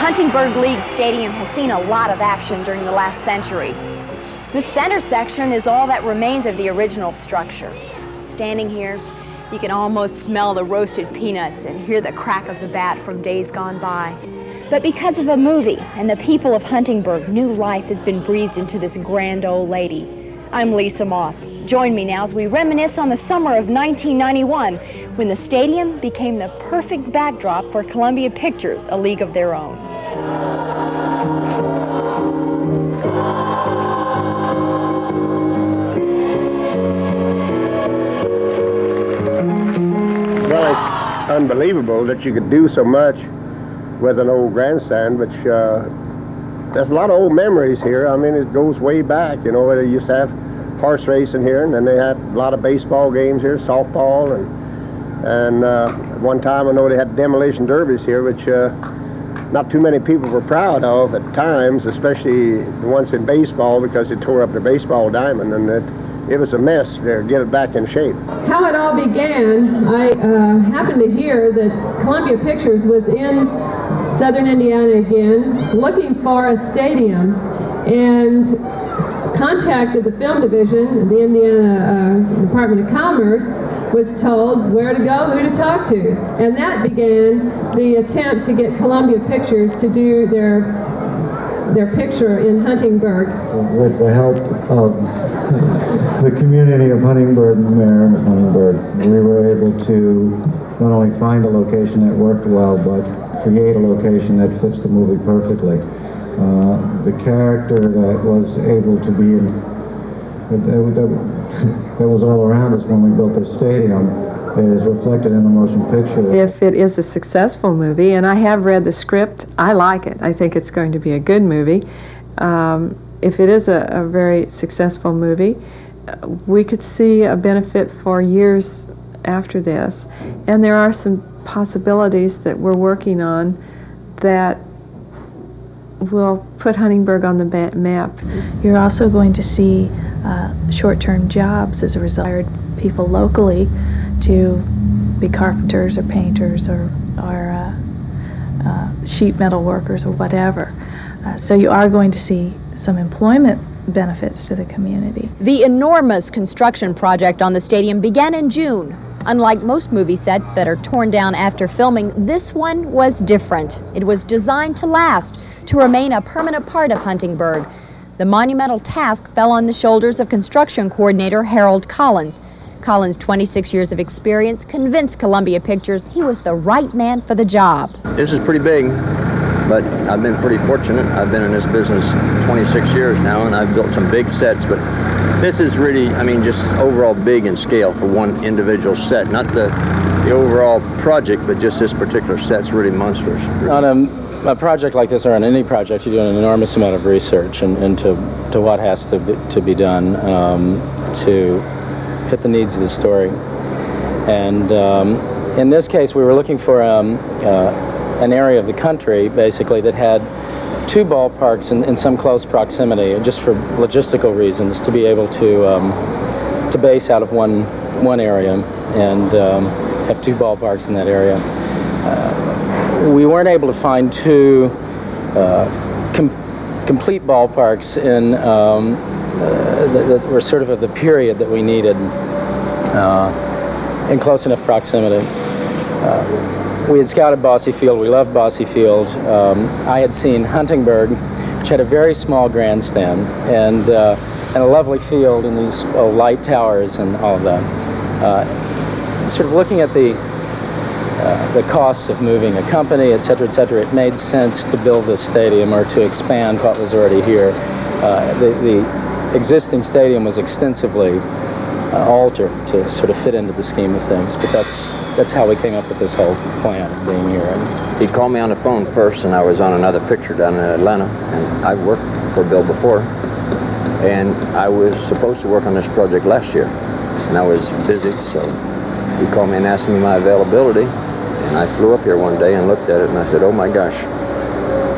Huntingburg League Stadium has seen a lot of action during the last century. The center section is all that remains of the original structure. Standing here, you can almost smell the roasted peanuts and hear the crack of the bat from days gone by. But because of a movie and the people of Huntingburg, new life has been breathed into this grand old lady. I'm Lisa Moss. Join me now as we reminisce on the summer of 1991 when the stadium became the perfect backdrop for Columbia Pictures, A League of Their Own. Well, it's unbelievable that you could do so much with an old grandstand, which there's a lot of old memories here. I mean, it goes way back. You know, they used to have horse racing here, and then they had a lot of baseball games here, softball, and at one time I know they had demolition derbies here, which not too many people were proud of at times, especially the ones in baseball, because it tore up the baseball diamond, and it was a mess to get it back in shape. How it all began, I happened to hear that Columbia Pictures was in Southern Indiana again, looking for a stadium, and contacted the film division, the Indiana Department of Commerce, was told where to go, who to talk to. And that began the attempt to get Columbia Pictures to do their picture in Huntingburg. With the help of the community of Huntingburg and the mayor of Huntingburg, we were able to not only find a location that worked well, but create a location that fits the movie perfectly. The character that was able to be that was all around us when we built this stadium is reflected in the motion picture. If it is a successful movie, and I have read the script, I like it. I think it's going to be a good movie. If it is a very successful movie, we could see a benefit for years after this. And there are some possibilities that we're working on that will put Huntingburg on the map. You're also going to see short-term jobs as a result of people locally to be carpenters or painters or sheet metal workers or whatever. So you are going to see some employment benefits to the community. The enormous construction project on the stadium began in June. Unlike most movie sets that are torn down after filming, this one was different. It was designed to last, to remain a permanent part of Huntingburg. The monumental task fell on the shoulders of construction coordinator Harold Collins. Collins' 26 years of experience convinced Columbia Pictures he was the right man for the job. This is pretty big, but I've been pretty fortunate. I've been in this business 26 years now, and I've built some big sets, but this is really, I mean, just overall big in scale for one individual set. Not the overall project, but just this particular set's really monstrous. On a project like this, or on any project, you do an enormous amount of research into what has to be done to fit the needs of the story. And in this case, we were looking for an area of the country, basically, that had two ballparks in some close proximity, just for logistical reasons, to be able to base out of one area and have two ballparks in that area. We weren't able to find two complete ballparks that were sort of the period that we needed in close enough proximity. We had scouted Bosse Field. We loved Bosse Field. I had seen Huntingburg, which had a very small grandstand and a lovely field and these light towers and all of that. Sort of looking at the costs of moving a company, et cetera, it made sense to build this stadium or to expand what was already here. The existing stadium was extensively altered to sort of fit into the scheme of things, but that's how we came up with this whole plan of being here. He called me on the phone first, and I was on another picture down in Atlanta, and I've worked for Bill before, and I was supposed to work on this project last year, and I was busy, so he called me and asked me my availability, and I flew up here one day and looked at it, and I said, oh my gosh,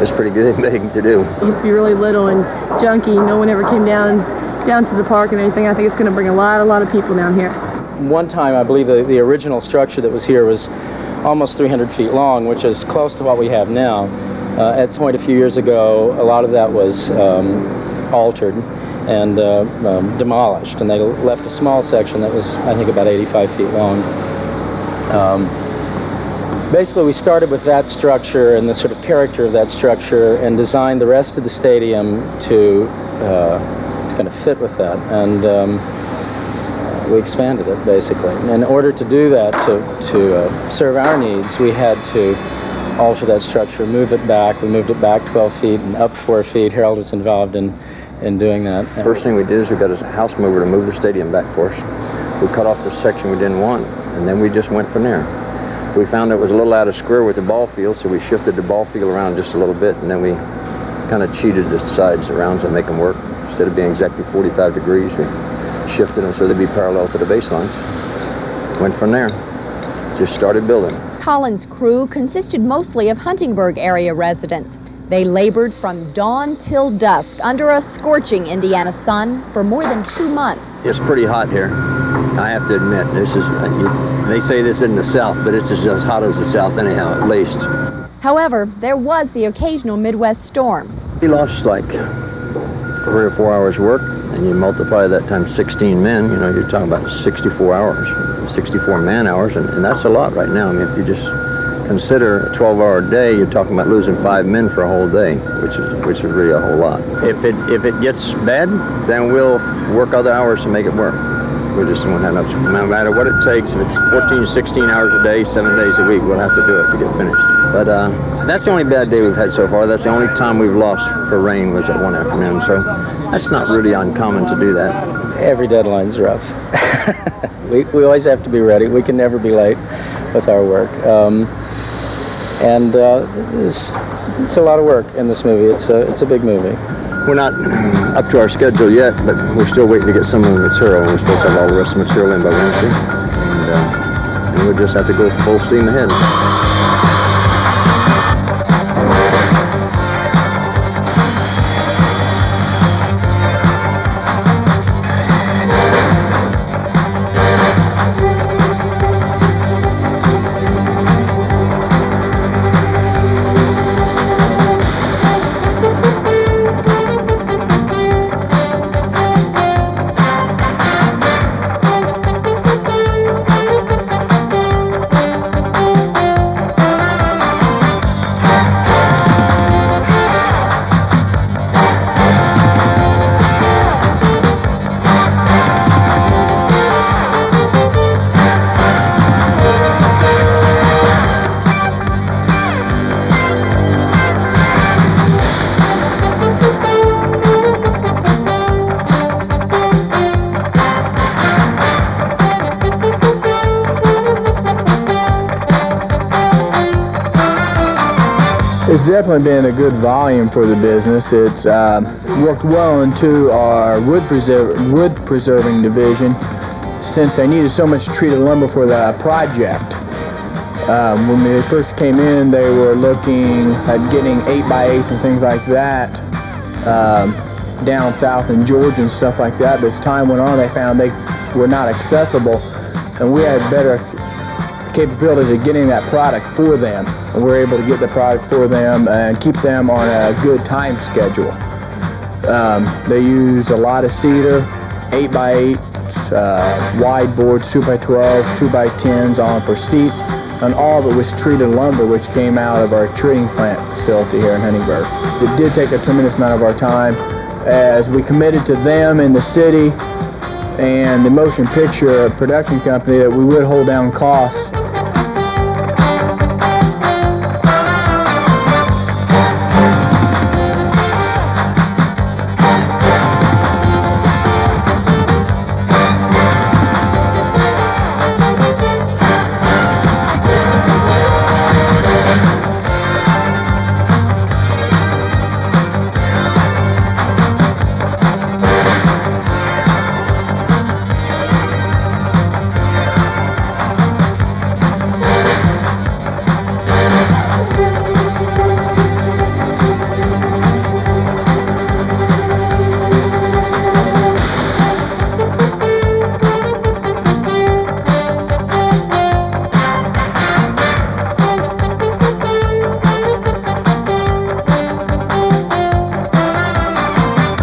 it's pretty good big to do. It used to be really little and junky. No one ever came down to the park and everything. I think it's going to bring a lot of people down here. One time, I believe the original structure that was here was almost 300 feet long, which is close to what we have now. At some point a few years ago, a lot of that was altered and demolished, and they left a small section that was, I think, about 85 feet long. Basically, we started with that structure and the sort of character of that structure and designed the rest of the stadium to kind of fit with that, and we expanded it, basically. And in order to do that, to serve our needs, we had to alter that structure, move it back. We moved it back 12 feet and up 4 feet. Harold was involved in doing that. First thing we did is we got a house mover to move the stadium back for us. We cut off the section we didn't want, and then we just went from there. We found it was a little out of square with the ball field, so we shifted the ball field around just a little bit, and then we kind of cheated the sides around to make them work. Instead of being exactly 45 degrees, we shifted them so they'd be parallel to the baselines. Went from there. Just started building. Collins' crew consisted mostly of Huntingburg area residents. They labored from dawn till dusk under a scorching Indiana sun for more than 2 months. It's pretty hot here. I have to admit, this is, they say this in the South, but it's just as hot as the South anyhow, at least. However, there was the occasional Midwest storm. We lost like 3 or 4 hours work, and you multiply that times 16 men, you know, you're talking about 64 hours, 64 man hours, and that's a lot right now. I mean, if you just consider a 12-hour day, you're talking about losing 5 men for a whole day, which is really a whole lot. If it gets bad, then we'll work other hours to make it work. We just won't have enough. No matter what it takes, if it's 14, 16 hours a day, 7 days a week, we'll have to do it to get finished. But that's the only bad day we've had so far. That's the only time we've lost for rain was that one afternoon. So that's not really uncommon to do that. Every deadline's rough. we always have to be ready. We can never be late with our work. It's a lot of work in this movie. It's a big movie. We're not up to our schedule yet, but we're still waiting to get some of the material. We're supposed to have all the rest of the material in by Wednesday, and we'll just have to go full steam ahead. It's definitely been a good volume for the business. It's worked well into our wood preserving division since they needed so much treated lumber for the project. When they first came in, they were looking at getting 8x8s and things like that down south in Georgia and stuff like that. But as time went on, they found they were not accessible, and we had better capabilities of getting that product for them. And we're able to get the product for them and keep them on a good time schedule. They use a lot of cedar, 8x8s, wide boards, 2x12s, 2x10s on for seats, and all of it was treated lumber, which came out of our treating plant facility here in Huntingburg. It did take a tremendous amount of our time as we committed to them in the city and the motion picture production company that we would hold down costs.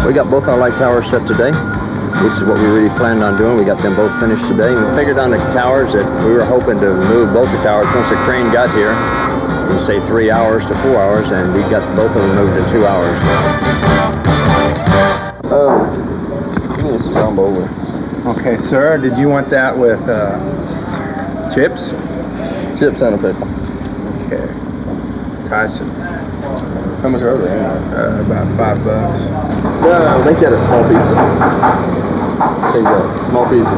We got both our light towers set today, which is what we really planned on doing. We got them both finished today. And we figured on the towers that we were hoping to move both the towers once the crane got here in, say, 3 hours to 4 hours, and we got both of them moved in 2 hours. Give me a scrum over. Okay, sir, did you want that with chips? Chips and a pickle. Okay. Tyson, How much are they? about $5. Make that a small pizza. Take that. Small pizza,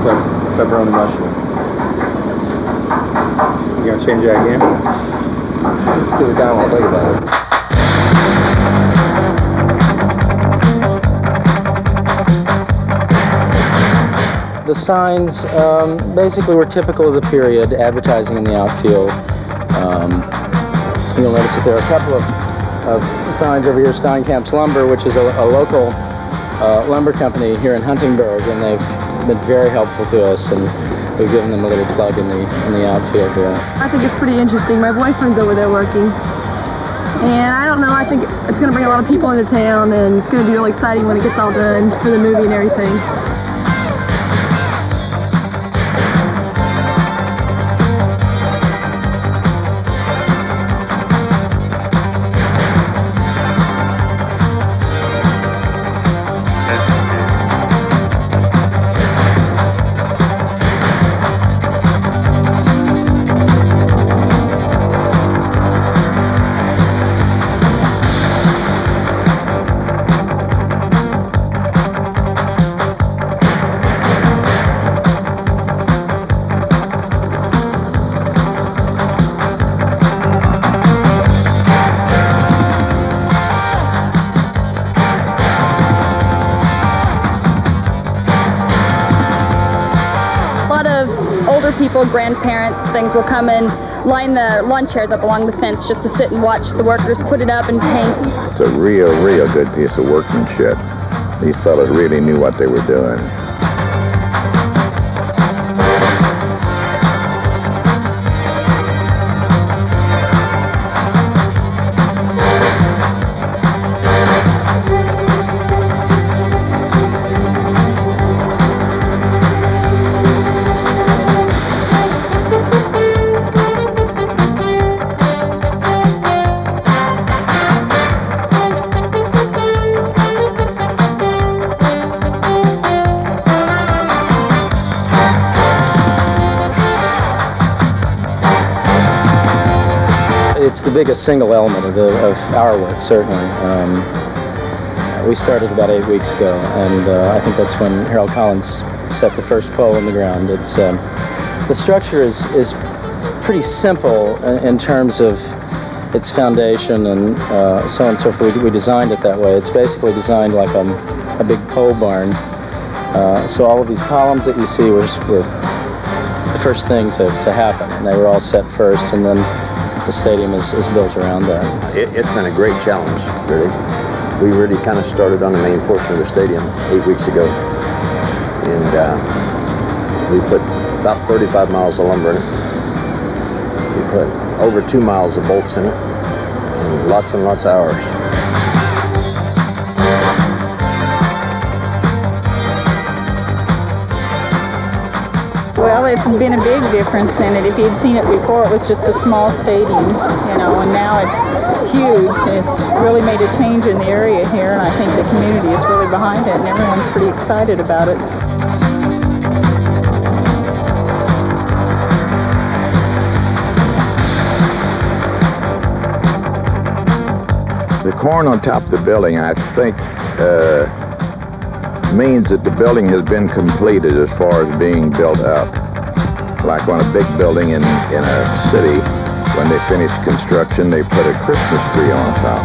pepperoni mushroom. You gonna change that again? Just give it time, I'll think about it. The signs basically were typical of the period, advertising in the outfield. You'll notice that there are a couple of signs over here, Steinkamp's Lumber, which is a local lumber company here in Huntingburg, and they've been very helpful to us, and we've given them a little plug in the outfield here. I think it's pretty interesting. My boyfriend's over there working, and I don't know, I think it's going to bring a lot of people into town, and it's going to be really exciting when it gets all done for the movie and everything. Older people, grandparents, things will come and line the lawn chairs up along the fence just to sit and watch the workers put it up and paint. It's a real good piece of workmanship. These fellas really knew what they were doing. It's the biggest single element of our work, certainly. We started about 8 weeks ago, and I think that's when Harold Collins set the first pole in the ground. It's the structure is pretty simple in terms of its foundation and so on and so forth. We designed it that way. It's basically designed like a big pole barn. So all of these columns that you see were the first thing to happen, and they were all set first, and then the stadium is built around that. It's been a great challenge, really. We really kind of started on the main portion of the stadium 8 weeks ago, and we put about 35 miles of lumber in it. We put over 2 miles of bolts in it, and lots of hours. Well, it's been a big difference in it. If you'd seen it before, it was just a small stadium, you know, and now it's huge. It's really made a change in the area here, and I think the community is really behind it, and everyone's pretty excited about it. The corn on top of the building, I think, means that the building has been completed as far as being built up. Like on a big building in a city, when they finish construction, they put a Christmas tree on top.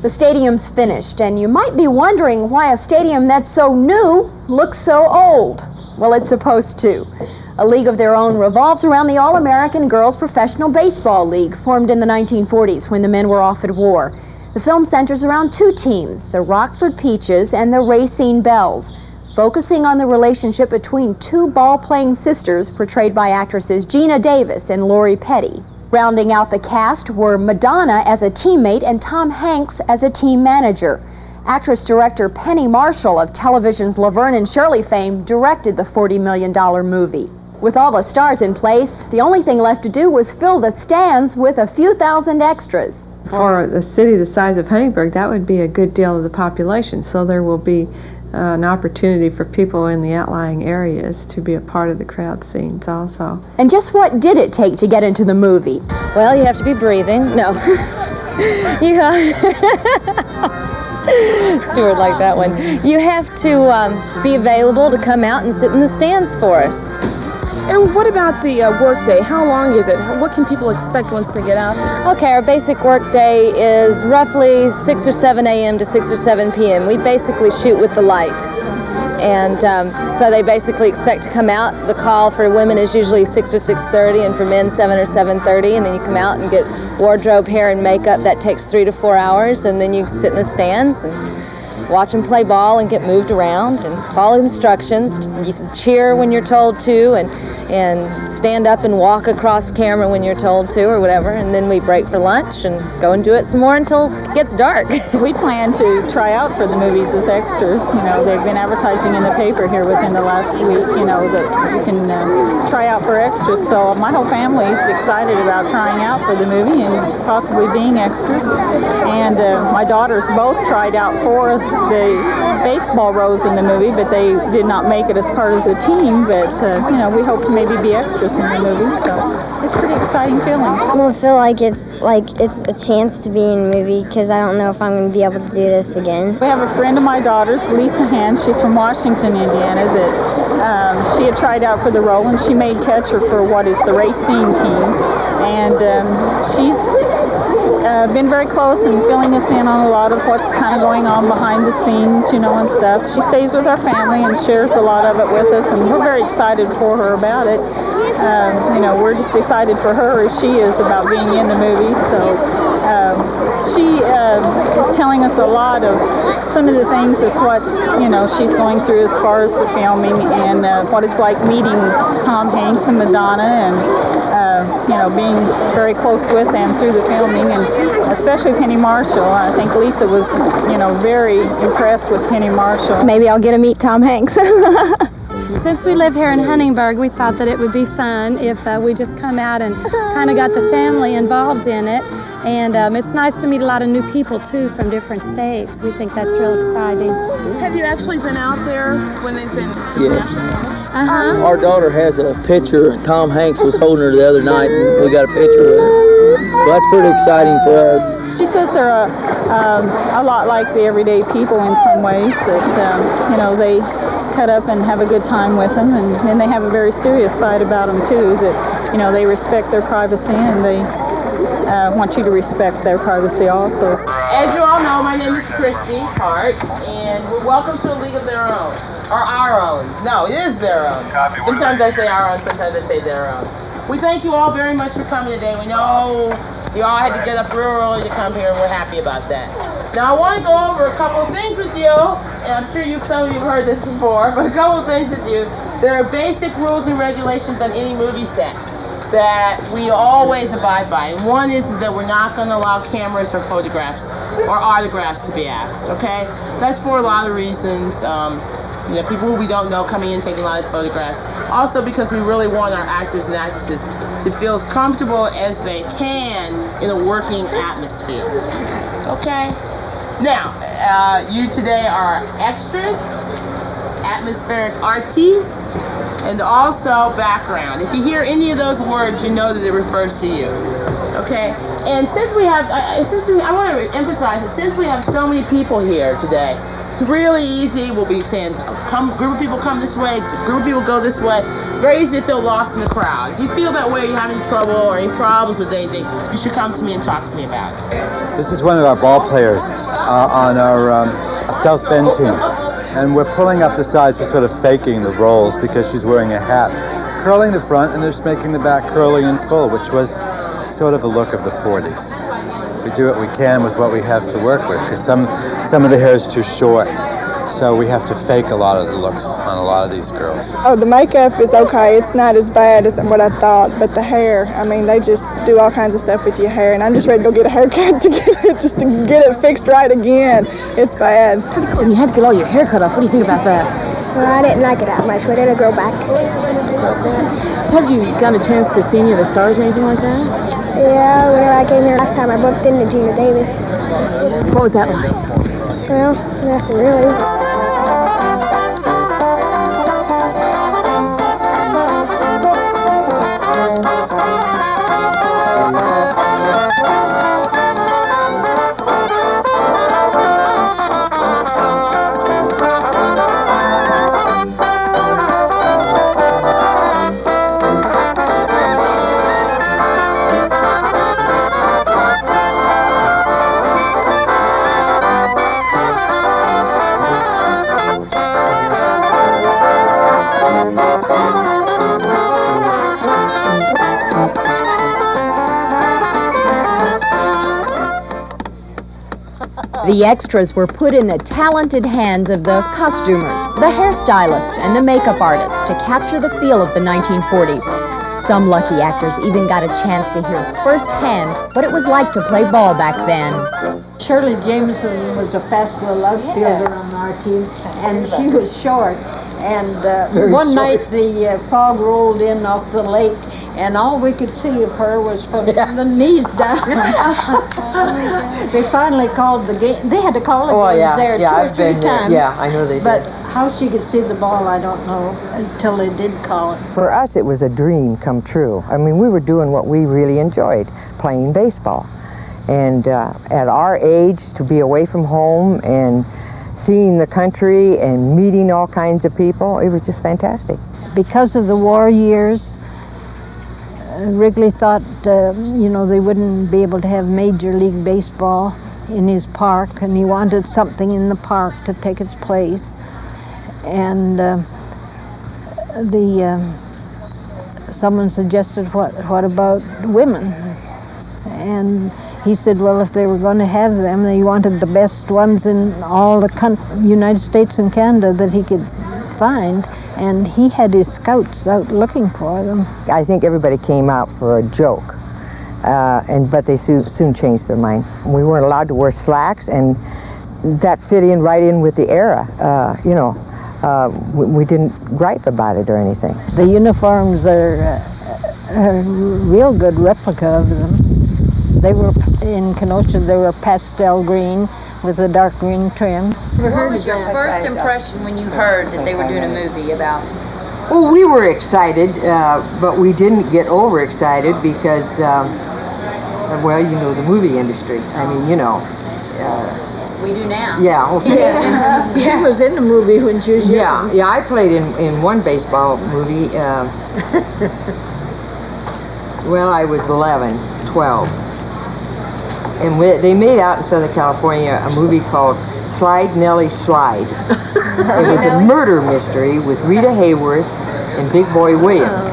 The stadium's finished, and you might be wondering why a stadium that's so new looks so old. Well, it's supposed to. A league of their own revolves around the All-American Girls Professional Baseball League, formed in the 1940s when the men were off at war. The film centers around two teams, the Rockford Peaches and the Racine Bells. focusing on the relationship between two ball-playing sisters portrayed by actresses Gina Davis and Lori Petty. Rounding out the cast were Madonna as a teammate and Tom Hanks as a team manager. Actress-director Penny Marshall of television's Laverne and Shirley fame directed the $40 million movie. With all the stars in place, the only thing left to do was fill the stands with a few thousand extras. For a city the size of Huntingburg, that would be a good deal of the population, so there will be an opportunity for people in the outlying areas to be a part of the crowd scenes also. And just what did it take to get into the movie? Well, you have to be breathing. No. Stuart liked that one. You have to be available to come out and sit in the stands for us. And what about the work day? How long is it? What can people expect once they get out there? Okay, our basic work day is roughly 6 or 7 a.m. to 6 or 7 p.m. We basically shoot with the light. And so they basically expect to come out. The call for women is usually 6 or 6:30, and for men 7 or 7:30, and then you come out and get wardrobe, hair, and makeup. That takes 3 to 4 hours, and then you sit in the stands and watch them play ball and get moved around and follow instructions. You cheer when you're told to, and stand up and walk across camera when you're told to, or whatever. And then we break for lunch and go and do it some more until it gets dark. We plan to try out for the movies as extras. You know, they've been advertising in the paper here within the last week, you know, that you can try out for extras. So my whole family is excited about trying out for the movie and possibly being extras. And my daughters both tried out for the baseball roles in the movie, but they did not make it as part of the team. But you know, we hope to maybe be extras in the movie, so it's a pretty exciting feeling. Well, I feel like it's a chance to be in a movie because I don't know if I'm going to be able to do this again. We have a friend of my daughter's, Lisa Hand. She's from Washington, Indiana, that she had tried out for the role, and she made catcher for what is the Racine team, and she's been very close and filling us in on a lot of what's kind of going on behind the scenes, you know, and stuff. She stays with our family and shares a lot of it with us, and we're very excited for her about it. You know, we're just excited for her as she is about being in the movie. So she is telling us a lot of some of the things as what, you know, she's going through as far as the filming and what it's like meeting Tom Hanks and Madonna and you know, being very close with them through the filming, and especially Penny Marshall. I think Lisa was, you know, very impressed with Penny Marshall. Maybe I'll get to meet Tom Hanks. Since we live here in Huntingburg, we thought that it would be fun if we just come out and kind of got the family involved in it. And it's nice to meet a lot of new people, too, from different states. We think that's real exciting. Have you actually been out there when they've been? Yes. Our daughter has a picture. Tom Hanks was holding her the other night, and we got a picture with her. So that's pretty exciting for us. She says they're a lot like the everyday people in some ways, that, you know, they cut up and have a good time with them, and then they have a very serious side about them, too, that, you know, they respect their privacy, and they want you to respect their privacy also. As you all know, my name is Christy Hart, and we're welcome to a league of their own. Or our own. No, it is their own. Sometimes I say our own, sometimes I say their own. We thank you all very much for coming today. We know you all had to get up real early to come here, and we're happy about that. Now, I want to go over a couple of things with you, and I'm sure some of you have heard this before, but a couple of things with you. There are basic rules and regulations on any movie set that we always abide by. And one is that we're not going to allow cameras or photographs or autographs to be asked, okay? That's for a lot of reasons. You know, people who we don't know coming in taking a lot of photographs. Also because we really want our actors and actresses to feel as comfortable as they can in a working atmosphere. Okay? Now, you today are extras, atmospheric artistes, and also background. If you hear any of those words, you know that it refers to you. Okay? And since we have, I want to emphasize that since we have so many people here today, it's really easy. We'll be saying, group of people come this way, group of people go this way. Very easy to feel lost in the crowd. If you feel that way, you're having trouble or any problems with anything, you should come to me and talk to me about it. This is one of our ball players on our South Bend team. And we're pulling up the sides, we're sort of faking the rolls because she's wearing a hat. Curling the front and just making the back curly and full, which was sort of a look of the 40s. We do what we can with what we have to work with because some of the hair is too short. So we have to fake a lot of the looks on a lot of these girls. Oh, the makeup is okay. It's not as bad as what I thought, but the hair, I mean, they just do all kinds of stuff with your hair, and I'm just ready to go get a haircut to get it fixed right again. It's bad. Pretty cool. You had to get all your hair cut off. What do you think about that? Well, I didn't like it that much, but it'll grow back. Have you got a chance to see any of the stars or anything like that? Yeah, whenever I came here last time, I bumped into Gina Davis. What was that like? Well, nothing really. The extras were put in the talented hands of the costumers, the hairstylists, and the makeup artists to capture the feel of the 1940s. Some lucky actors even got a chance to hear firsthand what it was like to play ball back then. Shirley Jameson was a fast little outfielder on our team, and she was short. And one night the fog rolled in off the lake, and all we could see of her was from the knees down. They finally called the game. They had to call the games there two or three times. Yeah, I know they did. But how she could see the ball, I don't know, until they did call it. For us, it was a dream come true. I mean, we were doing what we really enjoyed, playing baseball. And at our age, to be away from home and seeing the country and meeting all kinds of people, it was just fantastic. Because of the war years, Wrigley thought, you know, they wouldn't be able to have Major League Baseball in his park, and he wanted something in the park to take its place. And someone suggested, what about women? And he said, well, if they were going to have them, they wanted the best ones in all the United States and Canada that he could find. And he had his scouts out looking for them. I think everybody came out for a joke, but they soon changed their mind. We weren't allowed to wear slacks, and that fit in right in with the era. You know, we didn't gripe about it or anything. The uniforms are a real good replica of them. They were, in Kenosha, they were pastel green with a dark green trim. What was your first impression when you heard that they were doing a movie about? Well, we were excited, but we didn't get overexcited because, well, you know, the movie industry. I mean, you know. We do now. Yeah, okay. She was in the movie when she was young. Yeah, I played in one baseball movie. Well, I was 11, 12. And they made out in Southern California a movie called Slide Nellie Slide. It was a murder mystery with Rita Hayworth and Big Boy Williams.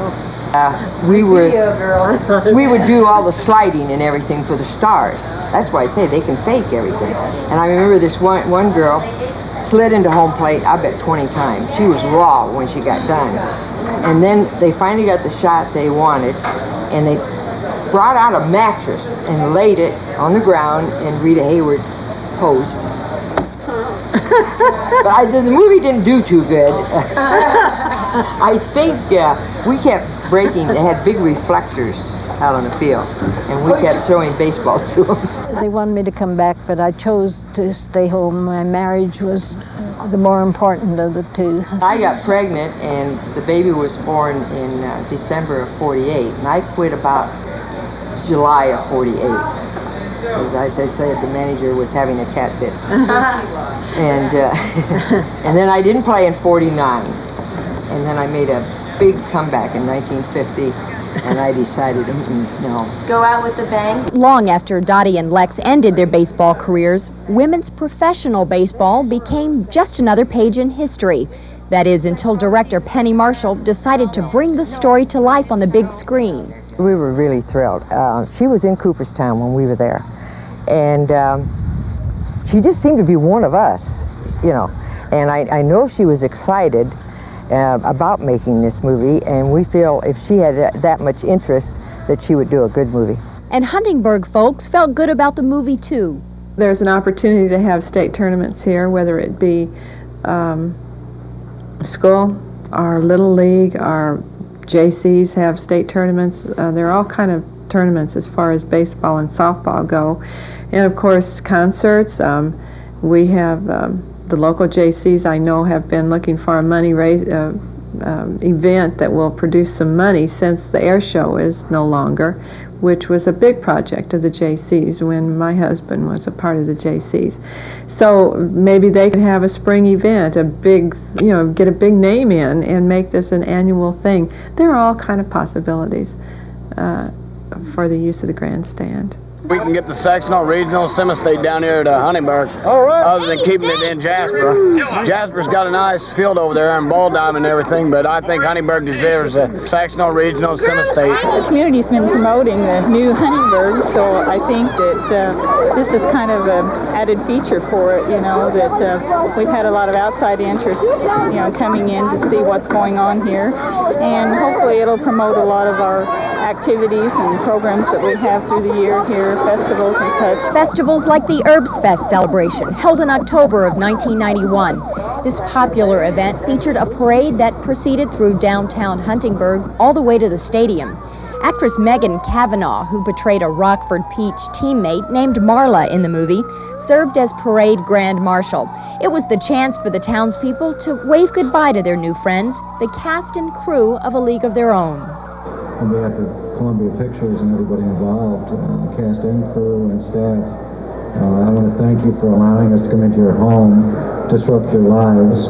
We would do all the sliding and everything for the stars. That's why I say they can fake everything. And I remember this one girl slid into home plate, I bet 20 times. She was raw when she got done. And then they finally got the shot they wanted, and they brought out a mattress and laid it on the ground, and Rita Hayworth posed. But the movie didn't do too good. I think we kept breaking. They had big reflectors out on the field, and we kept throwing baseballs to them. They wanted me to come back, but I chose to stay home. My marriage was the more important of the two. I got pregnant, and the baby was born in December of '48, and I quit about July of '48. As I said, the manager was having a cat fit. And then I didn't play in '49. And then I made a big comeback in 1950, and I decided, no. Go out with a bang. Long after Dottie and Lex ended their baseball careers, women's professional baseball became just another page in history. That is, until director Penny Marshall decided to bring the story to life on the big screen. We were really thrilled. She was in Cooperstown when we were there, and she just seemed to be one of us, you know. And I know she was excited about making this movie, and we feel if she had that much interest that she would do a good movie. And Huntingburg folks felt good about the movie too. There's an opportunity to have state tournaments here, whether it be school, our Little League, our JCs have state tournaments. There are all kind of tournaments as far as baseball and softball go. And of course concerts. We have the local JCs I know have been looking for a money event that will produce some money since the air show is no longer, which was a big project of the JCs when my husband was a part of the JCs. So maybe they could have a spring event, a big, get a big name in and make this an annual thing. There are all kind of possibilities for the use of the grandstand. We can get the sectional, regional, semi-state down here to Huntingburg, other than keeping it in Jasper. Jasper's got a nice field over there and ball diamond and everything, but I think Huntingburg deserves a sectional, regional, semi-state. The community's been promoting the new Huntingburg, so I think that this is kind of an added feature for it, that we've had a lot of outside interest, coming in to see what's going on here, and hopefully it'll promote a lot of our activities and programs that we have through the year here, festivals and such. Festivals like the Herbs Fest celebration, held in October of 1991. This popular event featured a parade that proceeded through downtown Huntingburg all the way to the stadium. Actress Megan Cavanaugh, who portrayed a Rockford Peach teammate named Marla in the movie, served as parade grand marshal. It was the chance for the townspeople to wave goodbye to their new friends, the cast and crew of A League of Their Own. On behalf of Columbia Pictures and everybody involved, cast and crew and staff, I want to thank you for allowing us to come into your home, disrupt your lives,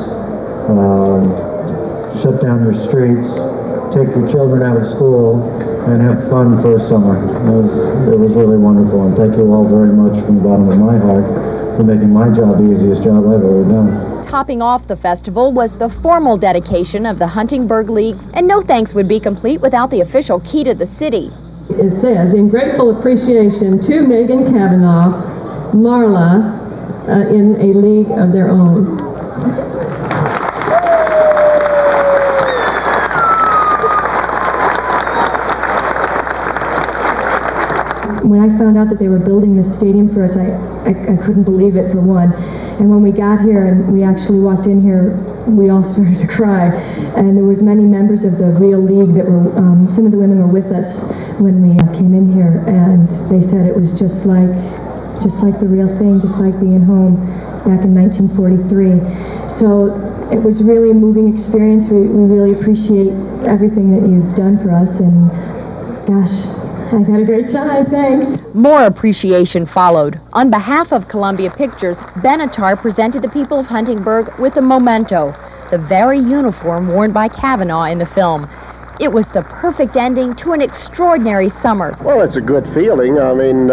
shut down your streets, take your children out of school, and have fun for a summer. It was really wonderful, and thank you all very much from the bottom of my heart for making my job the easiest job I've ever done. Topping off the festival was the formal dedication of the Huntingburg League, and no thanks would be complete without the official key to the city. It says, in grateful appreciation to Megan Cavanaugh, Marla, in A League of Their Own. When I found out that they were building this stadium for us, I couldn't believe it, for one. And when we got here and we actually walked in here, we all started to cry. And there was many members of the real league that were, some of the women were with us when we came in here, and they said it was just like the real thing, just like being home back in 1943. So it was really a moving experience. We really appreciate everything that you've done for us, and gosh, I've had a great time, thanks. More appreciation followed. On behalf of Columbia Pictures, Benatar presented the people of Huntingburg with a memento, the very uniform worn by Cavanaugh in the film. It was the perfect ending to an extraordinary summer. Well, it's a good feeling. I mean,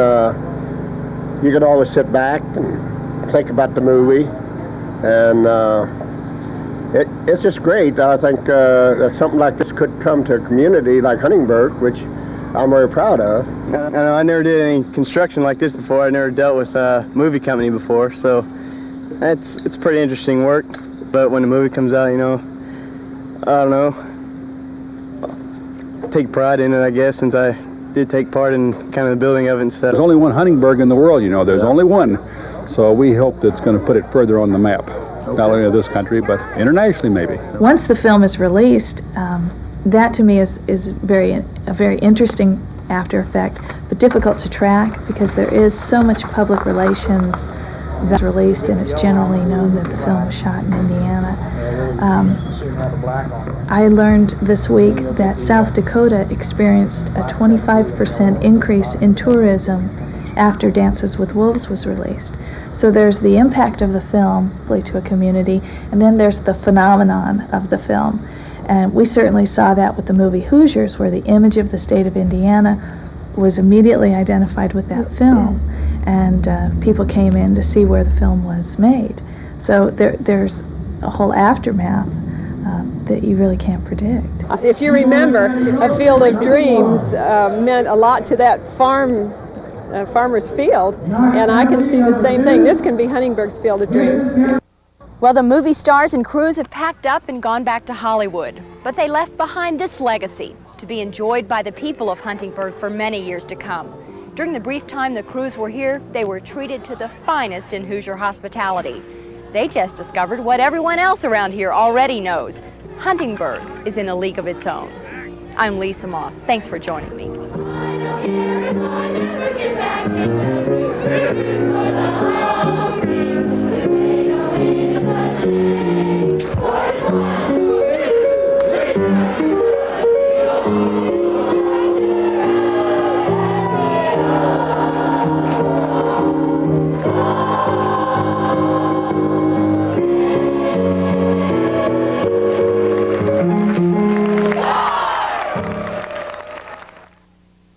you can always sit back and think about the movie, and it's just great. I think that something like this could come to a community like Huntingburg, which I'm very proud of. I never did any construction like this before. I never dealt with a movie company before, so it's pretty interesting work. But when the movie comes out, I don't know, take pride in it, I guess, since I did take part in kind of the building of it and stuff. There's only one Huntingburg in the world, there's only one. So we hope that's going to put it further on the map, not only of this country, but internationally maybe. Once the film is released, that to me is a very interesting after effect, but difficult to track because there is so much public relations that's released, and it's generally known that the film was shot in Indiana. I learned this week that South Dakota experienced a 25% increase in tourism after Dances with Wolves was released. So there's the impact of the film to a community, and then there's the phenomenon of the film. And we certainly saw that with the movie Hoosiers, where the image of the state of Indiana was immediately identified with that film. And people came in to see where the film was made. So there's a whole aftermath that you really can't predict. If you remember, a Field of Dreams meant a lot to that farmer's field, and I can see the same thing. This can be Huntingburg's Field of Dreams. Well, the movie stars and crews have packed up and gone back to Hollywood, but they left behind this legacy to be enjoyed by the people of Huntingburg for many years to come. During the brief time the crews were here, they were treated to the finest in Hoosier hospitality. They just discovered what everyone else around here already knows. Huntingburg is in a league of its own. I'm Lisa Moss. Thanks for joining me. Thank you.